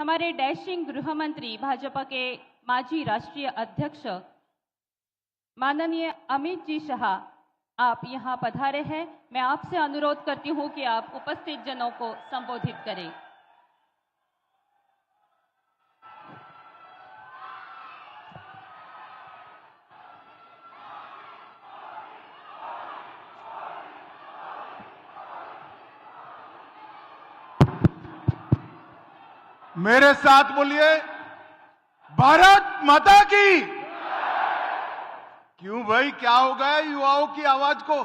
हमारे डैशिंग गृह मंत्री भाजपा के माजी राष्ट्रीय अध्यक्ष माननीय अमित जी शाह आप यहां पधारे हैं। मैं आपसे अनुरोध करती हूं कि आप उपस्थित जनों को संबोधित करें। मेरे साथ बोलिए, भारत माता की। क्यों भाई, क्या हो गया युवाओं की आवाज को?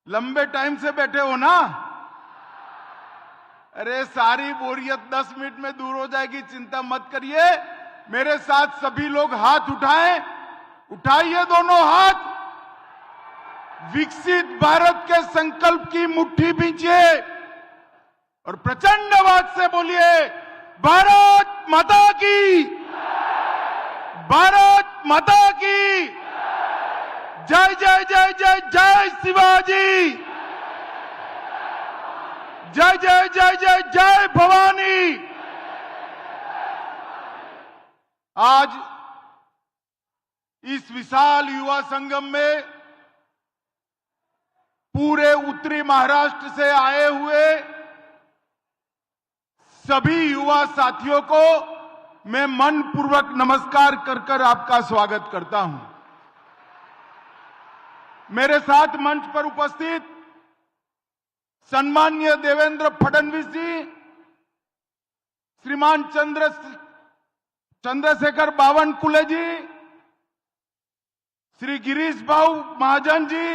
लंबे टाइम से बैठे हो ना? अरे सारी बोरियत 10 मिनट में दूर हो जाएगी, चिंता मत करिए। मेरे साथ सभी लोग हाथ उठाएं, उठाइए दोनों हाथ। विकसित भारत के संकल्प की मुट्ठी भींचिए और प्रचंड आवाज से बोलिए, भारत माता की, भारत माता की। जय जय जय जय जय शिवाजी, जय जय जय जय जय भवानी। आज इस विशाल युवा संगम में पूरे उत्तरी महाराष्ट्र से आए हुए सभी युवा साथियों को मैं मन पूर्वक नमस्कार कर आपका स्वागत करता हूं। मेरे साथ मंच पर उपस्थित सम्माननीय देवेंद्र फडणवीस जी, श्रीमान चंद्रशेखर बावनकुळे जी, श्री गिरीश भाऊ महाजन जी,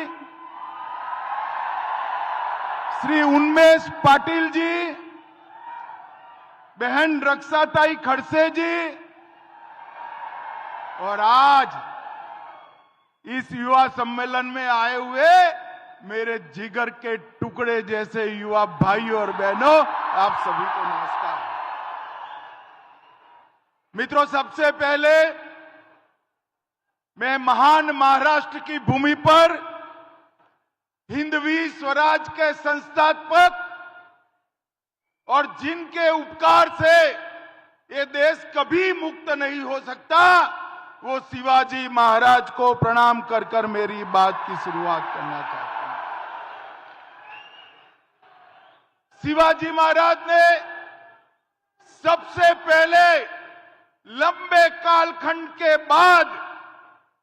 श्री उन्मेष पाटिल जी, बहन रक्षाताई खड़से जी, और आज इस युवा सम्मेलन में आए हुए मेरे जिगर के टुकड़े जैसे युवा भाइयों और बहनों, आप सभी को नमस्कार। मित्रों, सबसे पहले मैं महान महाराष्ट्र की भूमि पर हिंदवी स्वराज के संस्थापक और जिनके उपकार से ये देश कभी मुक्त नहीं हो सकता, वो शिवाजी महाराज को प्रणाम कर मेरी बात की शुरुआत करना चाहता हूं। शिवाजी महाराज ने सबसे पहले लंबे कालखंड के बाद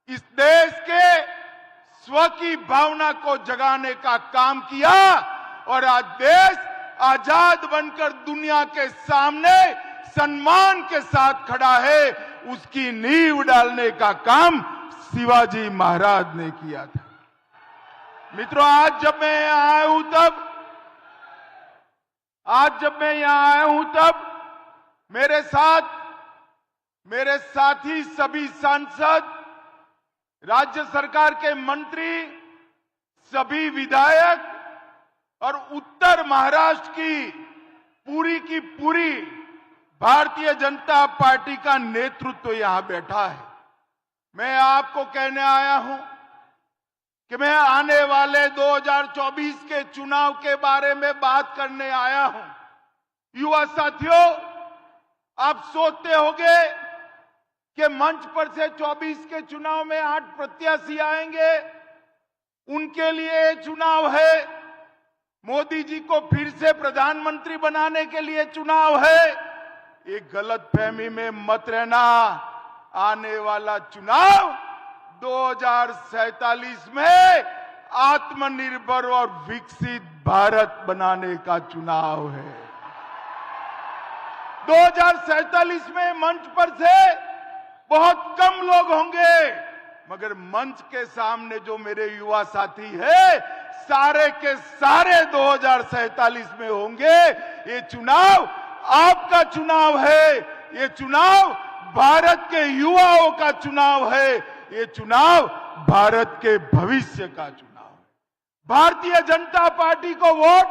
इस देश के स्व की भावना को जगाने का काम किया और आज देश आजाद बनकर दुनिया के सामने सम्मान के साथ खड़ा है। उसकी नींव डालने का काम शिवाजी महाराज ने किया था। मित्रों, आज जब मैं यहां आया हूं तब मेरे साथी सभी सांसद, राज्य सरकार के मंत्री, सभी विधायक और उत्तर महाराष्ट्र की पूरी भारतीय जनता पार्टी का नेतृत्व यहां बैठा है। मैं आपको कहने आया हूं कि मैं आने वाले 2024 के चुनाव के बारे में बात करने आया हूं। युवा साथियों, आप सोचते होंगे कि मंच पर से 24 के चुनाव में 8 प्रत्याशी आएंगे, उनके लिए चुनाव है, मोदी जी को फिर से प्रधानमंत्री बनाने के लिए चुनाव है। एक गलतफहमी में मत रहना। आने वाला चुनाव 2047 में आत्मनिर्भर और विकसित भारत बनाने का चुनाव है। 2047 में मंच पर से बहुत कम लोग होंगे, मगर मंच के सामने जो मेरे युवा साथी है, सारे के सारे 2047 में होंगे। ये चुनाव आपका चुनाव है, ये चुनाव भारत के युवाओं का चुनाव है, ये चुनाव भारत के भविष्य का चुनाव है। भारतीय जनता पार्टी को वोट,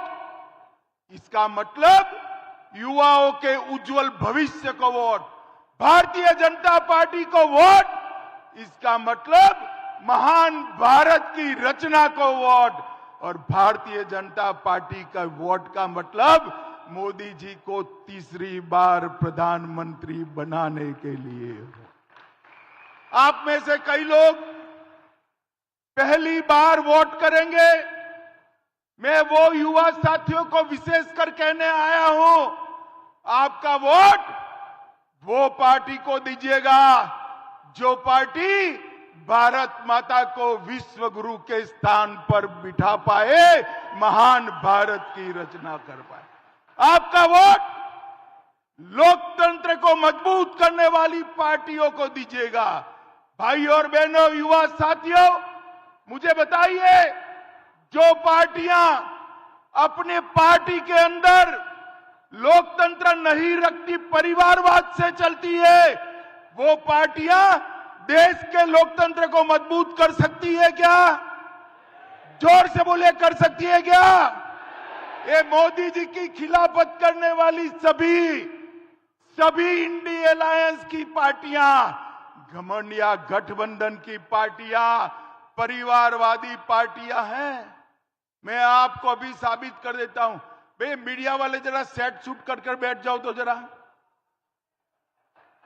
इसका मतलब युवाओं के उज्जवल भविष्य को वोट। भारतीय जनता पार्टी को वोट, इसका मतलब महान भारत की रचना को वोट। और भारतीय जनता पार्टी का वोट का मतलब मोदी जी को तीसरी बार प्रधानमंत्री बनाने के लिए हो। आप में से कई लोग पहली बार वोट करेंगे। मैं वो युवा साथियों को विशेषकर कहने आया हूं, आपका वोट वो पार्टी को दीजिएगा जो पार्टी भारत माता को विश्व गुरु के स्थान पर बिठा पाए, महान भारत की रचना कर पाए। आपका वोट लोकतंत्र को मजबूत करने वाली पार्टियों को दीजिएगा। भाई और बहनों, युवा साथियों, मुझे बताइए, जो पार्टियां अपने पार्टी के अंदर लोकतंत्र नहीं रखती, परिवारवाद से चलती है, वो पार्टियां देश के लोकतंत्र को मजबूत कर सकती है क्या? जोर से बोले, कर सकती है क्या? ये मोदी जी की खिलाफत करने वाली सभी इंडी अलायंस की पार्टियां, घमंड या गठबंधन की पार्टियां, परिवारवादी पार्टियां हैं। मैं आपको अभी साबित कर देता हूं। भाई मीडिया वाले जरा सेट शूट कर बैठ जाओ तो जरा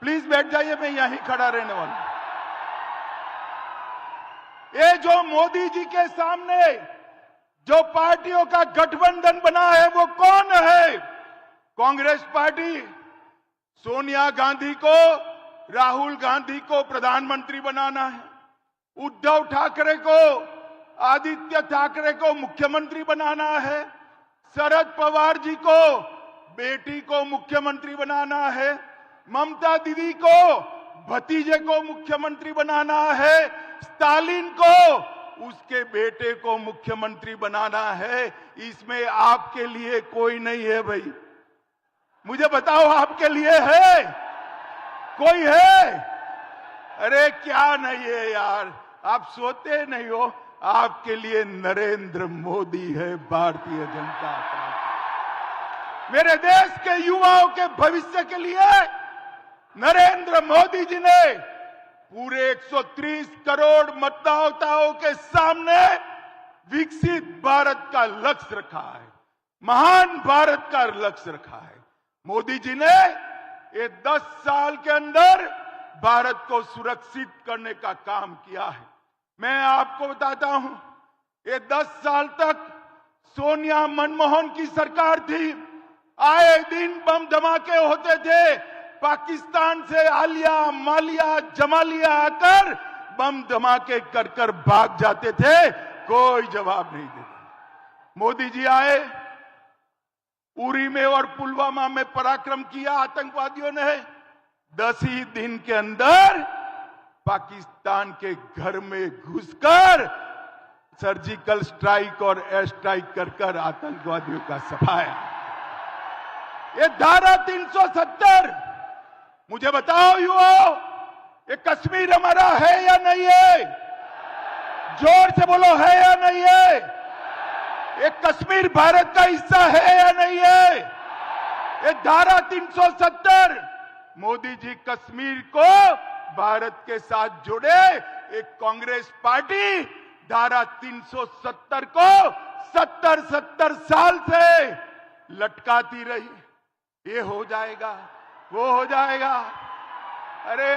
प्लीज बैठ जाइए, मैं यहीं खड़ा रहने वाला हूं। ये जो मोदी जी के सामने जो पार्टियों का गठबंधन बना है वो कौन है? कांग्रेस पार्टी सोनिया गांधी को, राहुल गांधी को प्रधानमंत्री बनाना है, उद्धव ठाकरे को, आदित्य ठाकरे को मुख्यमंत्री बनाना है, शरद पवार जी को बेटी को मुख्यमंत्री बनाना है, ममता दीदी को भतीजे को मुख्यमंत्री बनाना है, स्टालिन को उसके बेटे को मुख्यमंत्री बनाना है। इसमें आपके लिए कोई नहीं है भाई। मुझे बताओ, आपके लिए है? कोई है? अरे क्या नहीं है यार, आप सोते नहीं हो। आपके लिए नरेंद्र मोदी है, भारतीय जनता पार्टी। मेरे देश के युवाओं के भविष्य के लिए नरेंद्र मोदी जी ने पूरे 130 करोड़ मतदाताओं के सामने विकसित भारत का लक्ष्य रखा है, महान भारत का लक्ष्य रखा है। मोदी जी ने ये 10 साल के अंदर भारत को सुरक्षित करने का काम किया है। मैं आपको बताता हूं, ये 10 साल तक सोनिया मनमोहन की सरकार थी। आए दिन बम धमाके होते थे। पाकिस्तान से आलिया, मालिया, जमालिया आकर बम धमाके कर भाग जाते थे, कोई जवाब नहीं देता। मोदी जी आए, उरी में और पुलवामा में पराक्रम किया आतंकवादियों ने। 10 ही दिन के अंदर पाकिस्तान के घर में घुसकर सर्जिकल स्ट्राइक और एयर स्ट्राइक कर आतंकवादियों का सफाया। ये धारा 370, मुझे बताओ युवाओं, ये कश्मीर हमारा है या नहीं है? जोर से बोलो, है या नहीं है? ये कश्मीर भारत का हिस्सा है या नहीं है? ये धारा 370, मोदी जी कश्मीर को भारत के साथ जुड़े। एक कांग्रेस पार्टी धारा 370 को 70 साल से लटकाती रही। ये हो जाएगा, वो हो जाएगा। अरे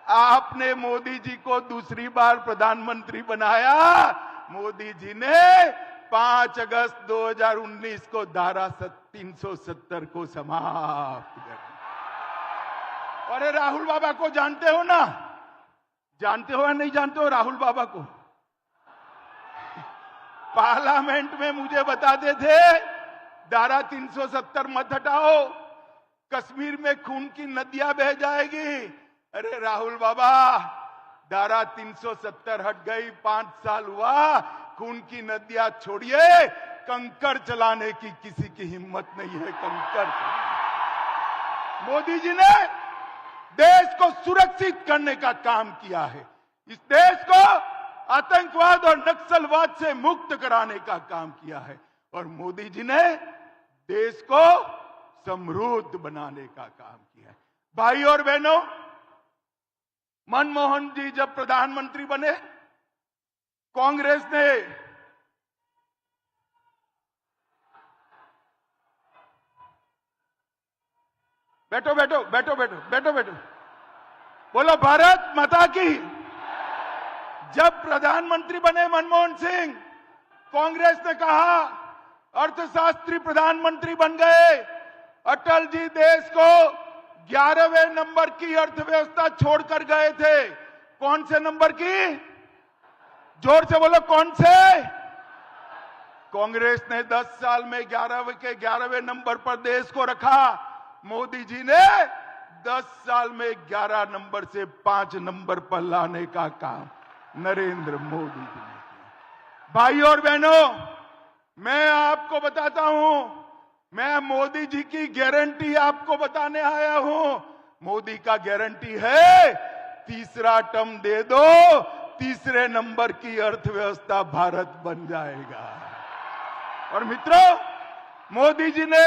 आपने मोदी जी को दूसरी बार प्रधानमंत्री बनाया। मोदी जी ने 5 अगस्त 2019 को धारा 370 को समाप्त कर दिया। अरे राहुल बाबा को जानते हो ना? जानते हो या नहीं जानते हो राहुल बाबा को? पार्लियामेंट में मुझे बताते थे धारा 370 मत हटाओ, कश्मीर में खून की नदियां बह जाएगी। अरे राहुल बाबा, धारा 370 हट गई, 5 साल हुआ, खून की नदियां छोड़िए, कंकड़ चलाने की किसी की हिम्मत नहीं है। कंकड़ मोदी जी ने देश को सुरक्षित करने का काम किया है। इस देश को आतंकवाद और नक्सलवाद से मुक्त कराने का काम किया है। और मोदी जी ने देश को समृद्ध बनाने का काम किया है। भाई और बहनों, मनमोहन जी जब प्रधानमंत्री बने, कांग्रेस ने बैठो बैठो बैठो बैठो बैठो बैठो। बोलो भारत माता की। जब प्रधानमंत्री बने मनमोहन सिंह, कांग्रेस ने कहा अर्थशास्त्री प्रधानमंत्री बन गए। अटल जी देश को 11वें नंबर की अर्थव्यवस्था छोड़कर गए थे। कौन से नंबर की? जोर से बोलो, कौन से? कांग्रेस ने 10 साल में 11वें नंबर पर देश को रखा। मोदी जी ने 10 साल में 11 नंबर से 5 नंबर पर लाने का काम नरेंद्र मोदी जी ने किया। भाइयों और बहनों, मैं आपको बताता हूं, मैं मोदी जी की गारंटी आपको बताने आया हूं। मोदी का गारंटी है, तीसरा टर्म दे दो, तीसरे नंबर की अर्थव्यवस्था भारत बन जाएगा। और मित्रों, मोदी जी ने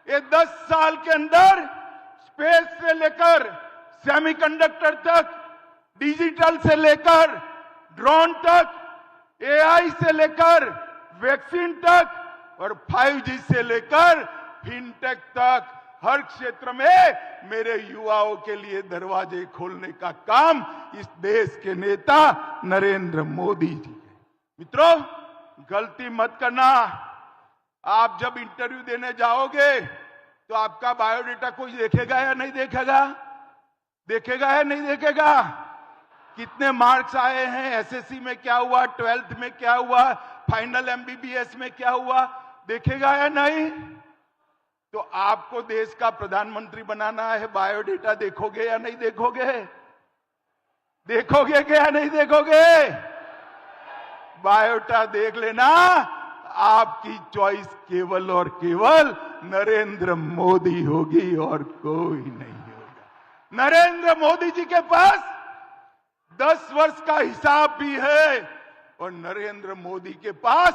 ये 10 साल के अंदर स्पेस से लेकर सेमीकंडक्टर तक, डिजिटल से लेकर ड्रोन तक, एआई से लेकर वैक्सीन तक और 5G से लेकर फिनटेक तक हर क्षेत्र में मेरे युवाओं के लिए दरवाजे खोलने का काम इस देश के नेता नरेंद्र मोदी जी है। मित्रों, गलती मत करना। आप जब इंटरव्यू देने जाओगे तो आपका बायोडेटा कोई देखेगा या नहीं देखेगा? देखेगा या नहीं देखेगा? कितने मार्क्स आए हैं, एसएससी में क्या हुआ, 12th में क्या हुआ, फाइनल एमबीबीएस में क्या हुआ, देखेगा या नहीं? तो आपको देश का प्रधानमंत्री बनाना है, बायोडेटा देखोगे या नहीं देखोगे? देखोगे क्या नहीं देखोगे? बायोडेटा देख लेना। आपकी चॉइस केवल और केवल नरेंद्र मोदी होगी और कोई नहीं होगा। नरेंद्र मोदी जी के पास 10 वर्ष का हिसाब भी है और नरेंद्र मोदी के पास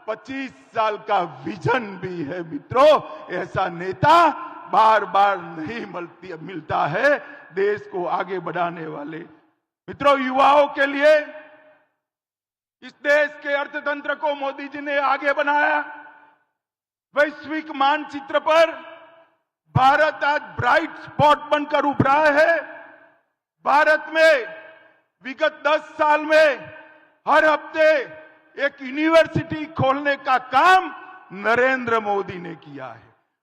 25 साल का विजन भी है। मित्रों, ऐसा नेता बार बार नहीं मिलता है देश को आगे बढ़ाने वाले। मित्रों, युवाओं के लिए इस देश के अर्थतंत्र को मोदी जी ने आगे बनाया। वैश्विक मानचित्र पर भारत आज ब्राइट स्पॉट बनकर उभरा है। भारत में विगत 10 साल में हर हफ्ते एक यूनिवर्सिटी खोलने का काम नरेंद्र मोदी ने किया है।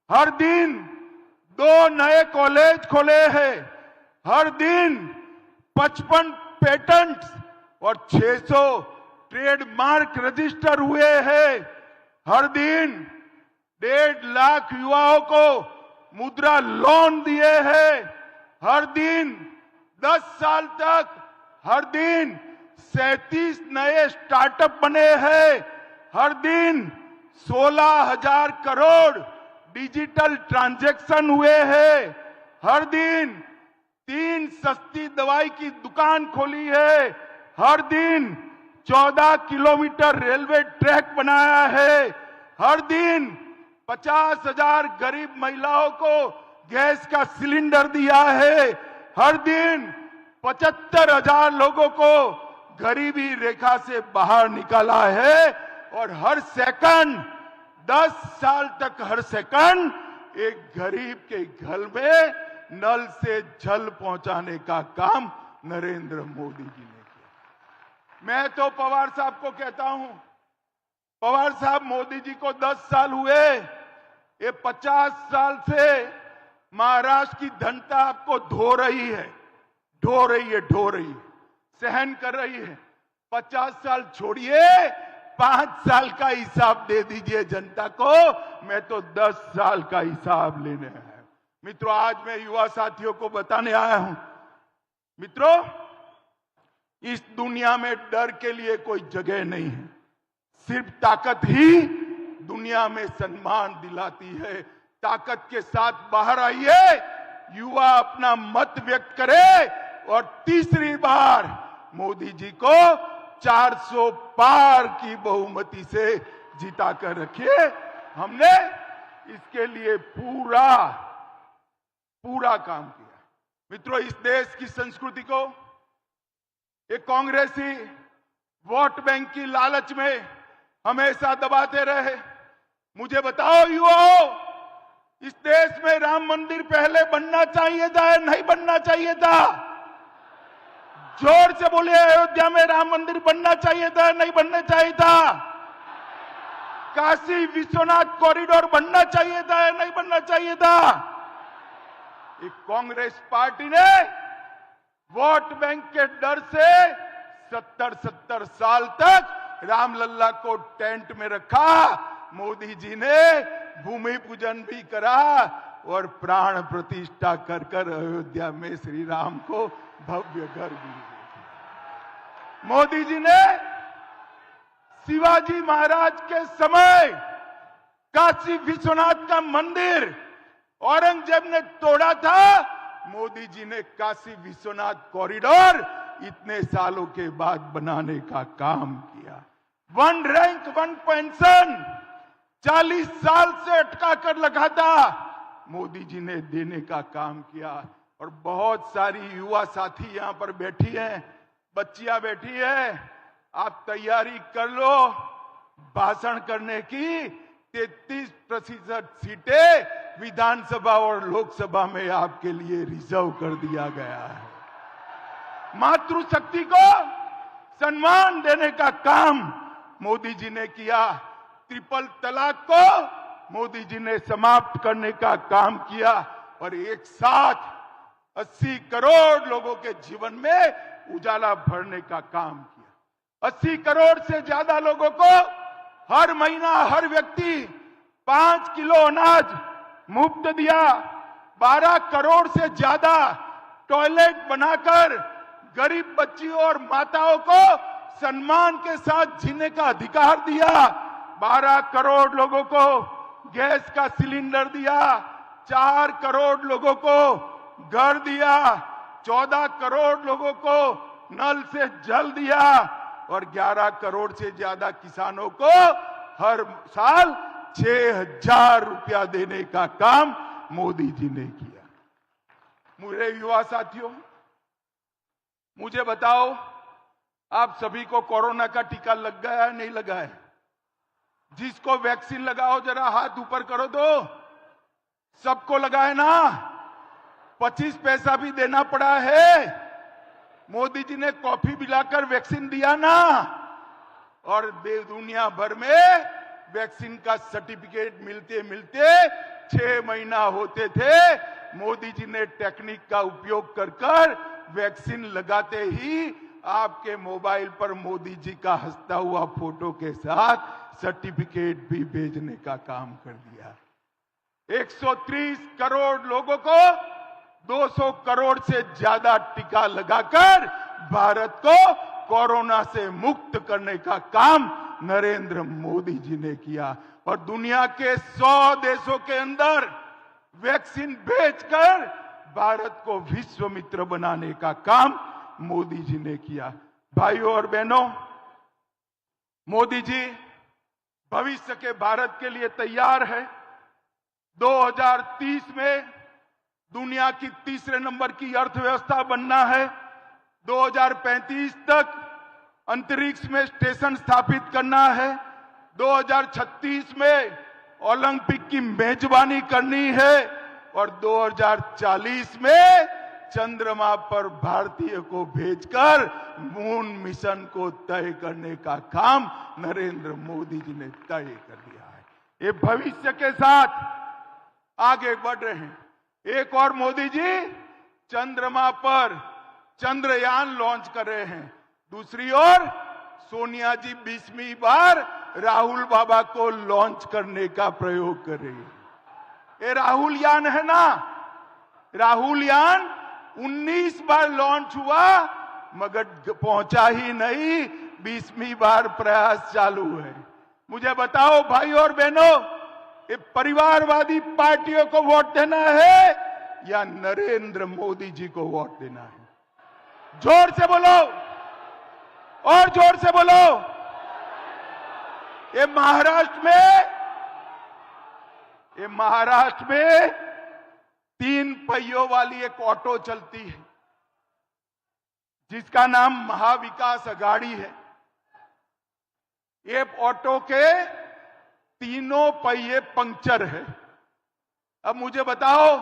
हर दिन 2 नए कॉलेज खोले हैं। हर दिन 55 पेटेंट्स और 600 ट्रेडमार्क रजिस्टर हुए हैं। हर दिन 1.5 लाख युवाओं को मुद्रा लोन दिए हैं। हर दिन 10 साल तक हर दिन 37 नए स्टार्टअप बने हैं। हर दिन 16,000 करोड़ डिजिटल ट्रांजैक्शन हुए हैं। हर दिन 3 सस्ती दवाई की दुकान खोली है। हर दिन 14 किलोमीटर रेलवे ट्रैक बनाया है। हर दिन 50,000 गरीब महिलाओं को गैस का सिलेंडर दिया है। हर दिन 75,000 लोगों को गरीबी रेखा से बाहर निकाला है। और हर सेकंड 10 साल तक हर सेकंड एक गरीब के घर में नल से जल पहुंचाने का काम नरेंद्र मोदी जी ने किया। मैं तो पवार साहब को कहता हूं, पवार साहब, मोदी जी को 10 साल हुए, ये 50 साल से महाराष्ट्र की जनता आपको ढो रही है, सहन कर रही है। 50 साल छोड़िए, 5 साल का हिसाब दे दीजिए जनता को। मैं तो 10 साल का हिसाब लेने आया हूं। मित्रों, आज मैं युवा साथियों को बताने आया हूं, मित्रों, इस दुनिया में डर के लिए कोई जगह नहीं है। सिर्फ ताकत ही दुनिया में सम्मान दिलाती है। ताकत के साथ बाहर आइए, युवा अपना मत व्यक्त करे और तीसरी बार मोदी जी को 400 पार की बहुमति से जिताकर रखिए। हमने इसके लिए पूरा काम किया। मित्रों, इस देश की संस्कृति को एक कांग्रेसी वोट बैंक की लालच में हमेशा दबाते रहे। मुझे बताओ युवाओं, इस देश में राम मंदिर पहले बनना चाहिए था या नहीं बनना चाहिए था? जोर से बोलिए, अयोध्या में राम मंदिर बनना चाहिए था, नहीं बनना चाहिए था? काशी विश्वनाथ कॉरिडोर बनना चाहिए था या नहीं बनना चाहिए था? एक कांग्रेस पार्टी ने वोट बैंक के डर से 70 साल तक रामलल्ला को टेंट में रखा। मोदी जी ने भूमि पूजन भी करा और प्राण प्रतिष्ठा कर कर अयोध्या में श्री राम को भव्य घर भी दिया। मोदी जी ने शिवाजी महाराज के समय काशी विश्वनाथ का मंदिर औरंगजेब ने तोड़ा था, मोदी जी ने काशी विश्वनाथ कॉरिडोर इतने सालों के बाद बनाने का काम किया। 1 रैंक 1 पेंशन 40 साल से अटका कर लगा था, मोदी जी ने देने का काम किया। और बहुत सारी युवा साथी यहां पर बैठी हैं, बच्चियां बैठी है, आप तैयारी कर लो, भाषण करने की 33% सीटें विधानसभा और लोकसभा में आपके लिए रिजर्व कर दिया गया है। मातृशक्ति को सम्मान देने का काम मोदी जी ने किया। ट्रिपल तलाक को मोदी जी ने समाप्त करने का काम किया और एक साथ 80 करोड़ लोगों के जीवन में उजाला भरने का काम किया। 80 करोड़ से ज्यादा लोगों को हर महीना हर व्यक्ति 5 किलो अनाज मुफ्त दिया। 12 करोड़ से ज्यादा टॉयलेट बनाकर गरीब बच्चियों और माताओं को सम्मान के साथ जीने का अधिकार दिया। 12 करोड़ लोगों को गैस का सिलेंडर दिया। 4 करोड़ लोगों को घर दिया। 14 करोड़ लोगों को नल से जल दिया और 11 करोड़ से ज्यादा किसानों को हर साल 6,000 रुपया देने का काम मोदी जी ने किया। मेरे युवा साथियों, मुझे बताओ, आप सभी को कोरोना का टीका लग गया है नहीं लगा है? जिसको वैक्सीन लगाओ जरा हाथ ऊपर करो तो। सबको लगा है ना? 25 पैसा भी देना पड़ा है। मोदी जी ने कॉफी पिलाकर वैक्सीन दिया ना। और दुनिया भर में वैक्सीन का सर्टिफिकेट मिलते मिलते 6 महीना होते थे। मोदी जी ने टेक्निक का उपयोग कर वैक्सीन लगाते ही आपके मोबाइल पर मोदी जी का हंसता हुआ फोटो के साथ सर्टिफिकेट भी भेजने का काम कर दिया। 130 करोड़ लोगों को 200 करोड़ से ज्यादा टीका लगाकर भारत को कोरोना से मुक्त करने का काम नरेंद्र मोदी जी ने किया। और दुनिया के 100 देशों के अंदर वैक्सीन भेजकर भारत को विश्व मित्र बनाने का काम मोदी जी ने किया। भाइयों और बहनों, मोदी जी भविष्य के भारत के लिए तैयार है। 2030 में दुनिया की तीसरे नंबर की अर्थव्यवस्था बनना है। 2035 तक अंतरिक्ष में स्टेशन स्थापित करना है। 2036 में ओलंपिक की मेजबानी करनी है और 2040 में चंद्रमा पर भारतीय को भेजकर मून मिशन को तय करने का काम नरेंद्र मोदी जी ने तय कर दिया है। ये भविष्य के साथ आगे बढ़ रहे हैं। एक और मोदी जी चंद्रमा पर चंद्रयान लॉन्च कर रहे हैं। दूसरी ओर सोनिया जी 20वीं बार राहुल बाबा को लॉन्च करने का प्रयोग कर रही है। ये राहुल यान है ना, राहुल यान 19 बार लॉन्च हुआ मगर पहुंचा ही नहीं। 20वीं बार प्रयास चालू है। मुझे बताओ भाई और बहनों, ये परिवारवादी पार्टियों को वोट देना है या नरेंद्र मोदी जी को वोट देना है? जोर से बोलो और जोर से बोलो। ये महाराष्ट्र में 3 पहियों वाली एक ऑटो चलती है जिसका नाम महाविकास अघाड़ी है। ये ऑटो के तीनों पहिए पंक्चर है। अब मुझे बताओ,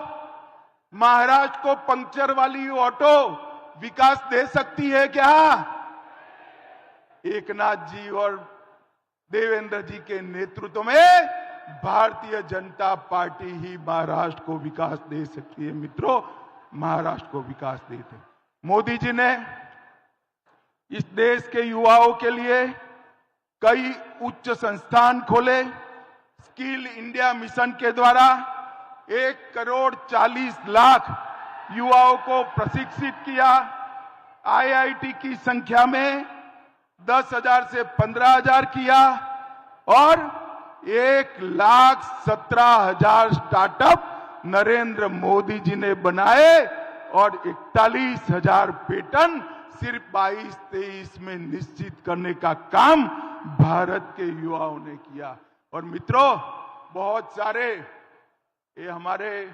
महाराष्ट्र को पंक्चर वाली ऑटो विकास दे सकती है क्या? एकनाथ जी और देवेंद्र जी के नेतृत्व में भारतीय जनता पार्टी ही महाराष्ट्र को विकास दे सकती है। मित्रों, महाराष्ट्र को विकास देते मोदी जी ने इस देश के युवाओं के लिए कई उच्च संस्थान खोले। स्किल इंडिया मिशन के द्वारा 1,40,00,000 युवाओं को प्रशिक्षित किया। आईआईटी की संख्या में 10,000 से 15,000 किया और 1,17,000 स्टार्टअप नरेंद्र मोदी जी ने बनाए और 41,000 पेटेंट सिर्फ 22-23 में निश्चित करने का काम भारत के युवाओं ने किया। और मित्रों, बहुत सारे ये हमारे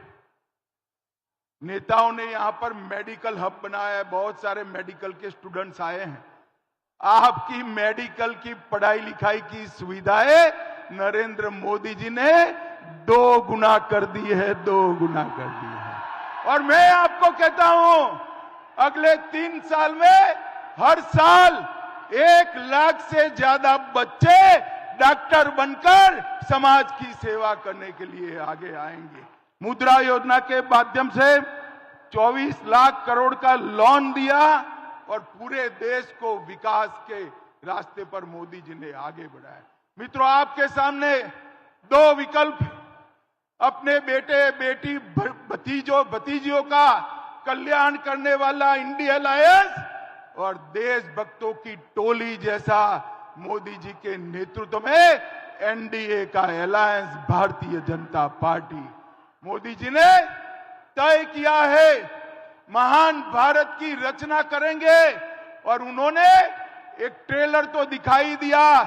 नेताओं ने यहां पर मेडिकल हब बनाया है, बहुत सारे मेडिकल के स्टूडेंट्स आए हैं। आपकी मेडिकल की पढ़ाई लिखाई की सुविधाएं नरेंद्र मोदी जी ने 2 गुना कर दी है, 2 गुना कर दी है। और मैं आपको कहता हूं, अगले 3 साल में हर साल 1 लाख से ज्यादा बच्चे डॉक्टर बनकर समाज की सेवा करने के लिए आगे आएंगे। मुद्रा योजना के माध्यम से 24 लाख करोड़ का लोन दिया और पूरे देश को विकास के रास्ते पर मोदी जी ने आगे बढ़ाया। मित्रों, आपके सामने 2 विकल्प, अपने बेटे बेटी भतीजियों का कल्याण करने वाला इंडिया अलायंस और देशभक्तों की टोली जैसा मोदी जी के नेतृत्व में एनडीए का अलायंस भारतीय जनता पार्टी। मोदी जी ने तय किया है महान भारत की रचना करेंगे और उन्होंने एक ट्रेलर तो दिखाई दिया।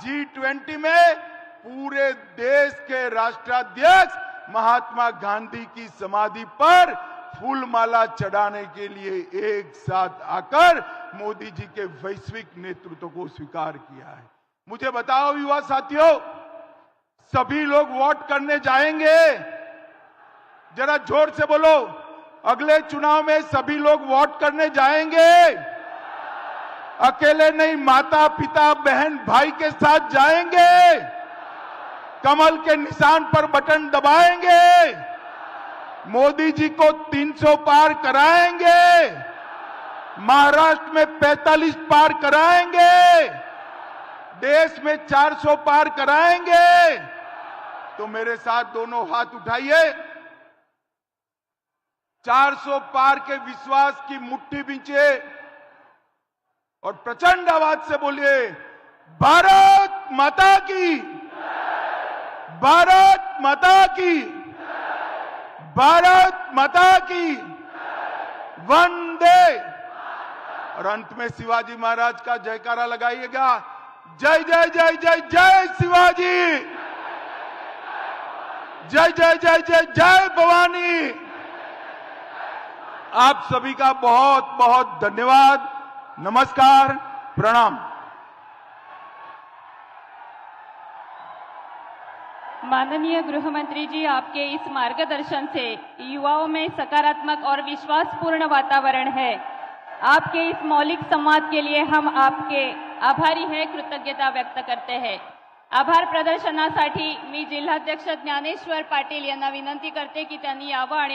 G20 में पूरे देश के राष्ट्राध्यक्ष महात्मा गांधी की समाधि पर फूलमाला चढ़ाने के लिए एक साथ आकर मोदी जी के वैश्विक नेतृत्व को स्वीकार किया है। मुझे बताओ युवा साथियों, सभी लोग वोट करने जाएंगे? जरा जोर से बोलो, अगले चुनाव में सभी लोग वोट करने जाएंगे? अकेले नहीं, माता पिता बहन भाई के साथ जाएंगे? कमल के निशान पर बटन दबाएंगे? मोदी जी को 300 पार कराएंगे? महाराष्ट्र में 45 पार कराएंगे? देश में 400 पार कराएंगे? तो मेरे साथ दोनों हाथ उठाइए, 400 पार के विश्वास की मुट्ठी बींचे और प्रचंड आवाज से बोलिए, भारत माता की, भारत माता की, भारत माता की, वंदे। और अंत में शिवाजी महाराज का जयकारा लगाइएगा, जय जय जय जय जय शिवाजी, जय जय जय जय जय भवानी। आप सभी का बहुत बहुत धन्यवाद, नमस्कार, प्रणाम। माननीय गृह मंत्री जी, आपके इस मार्गदर्शन से युवाओं में सकारात्मक और विश्वासपूर्ण वातावरण है। आपके इस मौलिक संवाद के लिए हम आपके आभारी हैं, कृतज्ञता व्यक्त करते हैं। आभार प्रदर्शनासाठी मी जिल्हाध्यक्ष ज्ञानेश्वर पाटील यांना विनंती करते की त्यांनी यावं आणि